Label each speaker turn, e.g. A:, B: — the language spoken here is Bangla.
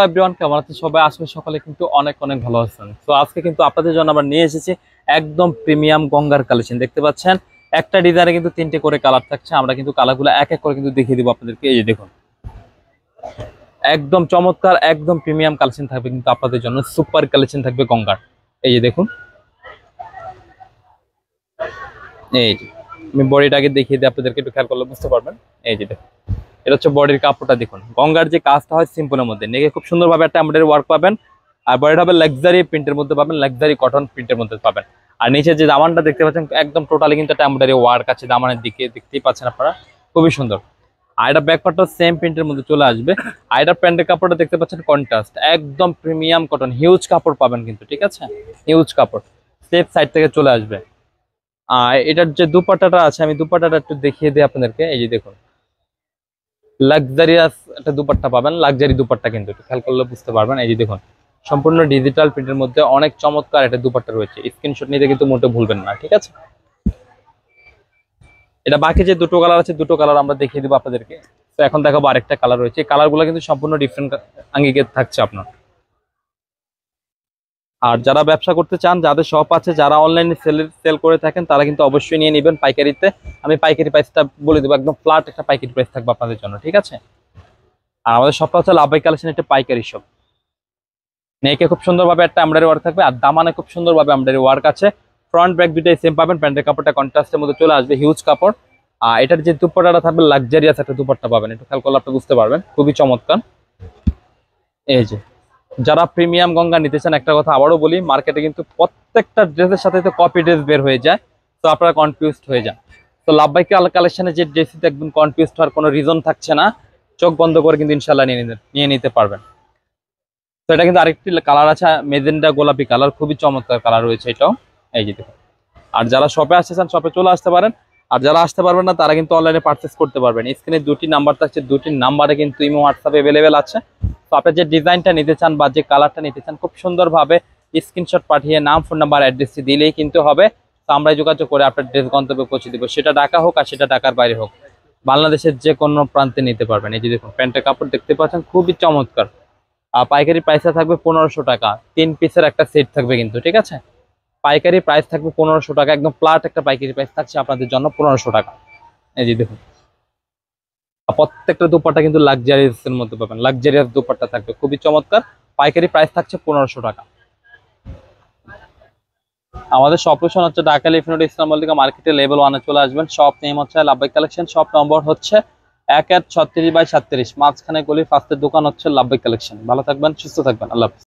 A: এভরিওয়ান, কেমন আছেন সবাই? আসলে সকালে কিন্তু অনেক অনেক ভালো আছেন। তো আজকে কিন্তু আপনাদের জন্য আমরা নিয়ে এসেছি একদম প্রিমিয়াম গঙ্গার কালেকশন। দেখতে পাচ্ছেন একটা ডিজাইনে কিন্তু তিনটে করে কালার থাকছে। আমরা কিন্তু কালারগুলো এক এক করে কিন্তু দেখিয়ে দিব আপনাদেরকে। এই যে দেখুন, একদম চমৎকার, একদম প্রিমিয়াম কালেকশন থাকবে কিন্তু আপনাদের জন্য। সুপার কালেকশন থাকবে গঙ্গার। এই যে দেখুন, এই যে আমি বডিটাকে দেখিয়ে দিই আপনাদেরকে, একটু খেয়াল করলে বুঝতে পারবেন। এই যে দেখুন, এটা হচ্ছে বডির কাপড়টা। দেখুন গঙ্গার যে কাজটা হয় সিম্পলের মধ্যে, নেকে খুব সুন্দরভাবে একটা এমব্রয়ডারি ওয়ার্ক পাবেন। আর বডিটা হবে লাক্সারি প্রিন্টের মধ্যে পাবেন, লাক্সারি কটন প্রিন্টের মধ্যে পাবেন। আর নিচে যে দামানটা দেখতে পাচ্ছেন একদম টোটালি কিন্তু একটা এমব্রয়ডারি ওয়ার্ক আছে দামানের দিকে, দেখতেই পাচ্ছেন আপনারা, খুবই সুন্দর। আর এটা ব্যাক পার্টটা সেম প্রিন্টের মধ্যে চলে আসবে। আর এটা প্যান্টের কাপড়টা দেখতে পাচ্ছেন কন্ট্রাস্ট, একদম প্রিমিয়াম কটন, হিউজ কাপড় পাবেন কিন্তু, ঠিক আছে? হিউজ কাপড় সেফ সাইড থেকে চলে আসবে। আর এটার যে দুপাট্টাটা আছে, আমি দুপাট্টাটা একটু দেখিয়ে দিই আপনাদেরকে। এই যে দেখুন, লাক্সারিয়াস একটা দুপাট্টা পাবেন, লাক্সারি দুপাট্টা কিন্তু, একটু খেয়াল করলে বুঝতে পারবেন। এই যে দেখুন, সম্পূর্ণ ডিজিটাল প্রিন্টের মধ্যে অনেক চমৎকার একটা দুপাট্টা রয়েছে। স্ক্রিনশট নিতে কিন্তু মোটে ভুলবেন না, ঠিক আছে? এটা বাকি যে দুটো কালার আছে, দুটো কালার আমরা দেখিয়ে দিব আপনাদেরকে। তো এখন দেখাবো আরেকটা কালার রয়েছে। এই কালারগুলো কিন্তু সম্পূর্ণ ডিফারেন্ট আঙ্গিকে থাকছে আপনার। আর যারা ব্যবসা করতে চান, যাদের শপ আছে, যারা অনলাইনে সেল করে থাকেন, তারা কিন্তু অবশ্যই নিয়ে নেবেন পাইকারিতে। আমি পাইকারি প্রাইসটা বলে দেবো, একদম ফ্ল্যাট একটা পাইকারি প্রাইস থাকবে আপনাদের জন্য, ঠিক আছে? আর আমাদের শপটা হচ্ছে লাভবাই কালেকশন, একটা পাইকারি শপ। নেকে খুব সুন্দরভাবে একটা এমব্রয়ডারি ওয়ার্ক থাকবে, আর দামানে খুব সুন্দরভাবে এমব্রয়ডারি ওয়ার্ক আছে। ফ্রন্ট ব্যাক দুটাই সেম পাবেন। প্যান্টের কাপড়টা কন্ট্রাস্টের মধ্যে চলে আসবে, হিউজ কাপড়। আর এটার যে দুপাট্টাটা থাকবে লাক্সারিয়াস একটা দুপাট্টা পাবেন, একটু খেয়াল করলে আপনি বুঝতে পারবেন, খুবই চমৎকার। এই যে যারা প্রিমিয়াম গঙ্গা নিতে চান, একটা কথা আবারও বলি, মার্কেটে কিন্তু প্রত্যেকটা ড্রেসের সাথে তো কপি ড্রেস বের হয়ে যায়, তো আপনারা কনফিউজড হয়ে যান। তো লাভবাই কালেকশনে যে ড্রেসটি একদম কনফিউজড হওয়ার কোনো রিজন থাকছে না। চোখ বন্ধ করে কিন্তু ইনশাল্লাহ নিয়ে নিতে পারবেন। তো এটা কিন্তু আরেকটি কালার আছে, মেজেন্ডা গোলাপি কালার, খুবই চমৎকার কালার রয়েছে এটাও। এই যে দেখুন, আর যারা শপে আসতে চান শপে চলে আসতে পারেন। আর যারা আসতে পারবেন না, তারা কিন্তু অনলাইনে পারচেস করতে পারবেন। স্ক্রিনে দুটি নাম্বার থাকছে, দুটি নাম্বারে কিন্তু ইমো হোয়াটসঅ্যাপ অ্যাভেলেবেল আছে। তো আপনি যে ডিজাইনটা নিতে চান বা যে কালারটা নিতে চান, খুব সুন্দরভাবে স্ক্রিনশট পাঠিয়ে নাম, ফোন নাম্বার, অ্যাড্রেসটি দিলেই কিন্তু হবে। তো আমরাই যোগাযোগ করে আপনার ড্রেস গন্তব্যে পৌঁছে দেবো, সেটা ঢাকা হোক আর সেটা ঢাকার বাইরে হোক, বাংলাদেশের যে কোনো প্রান্তে নিতে পারবেন। এই যে দেখুন, প্যান্টের কাপড় দেখতে পাচ্ছেন, খুবই চমৎকার। পাইকারি প্রাইসটা থাকবে 1500 টাকা। 3 পিসের একটা সেট থাকবে কিন্তু, ঠিক আছে? পাইকারি প্রাইস থাকবে 1500 টাকা, একদম ফ্ল্যাট একটা পাইকারি প্রাইস থাকছে আপনাদের জন্য 1500 টাকা। এই যে দেখুন, প্রত্যেকটা দুপাট্টা কিন্তু লাক্সারিয়াস এর মধ্যে পাবেন, লাক্সারিয়াস দুপাট্টা থাকবে, খুবই চমৎকার। পাইকারি প্রাইস থাকছে 1500 টাকা। আমাদের শপ লোকেশন হচ্ছে ঢাকা লিফনেট ইসলাম মল্লিকা মার্কেটে লেভেল 1 এ চলে আসবেন। শপ নেম হচ্ছে লাভবাই কালেকশন, শপ নম্বর হচ্ছে 1-36/37, মাঝখানে গলি ফার্স্টের দোকান হচ্ছে লাভবাই কালেকশন। ভালো থাকবেন, সুস্থ থাকবেন, আল্লাহ হাফেজ।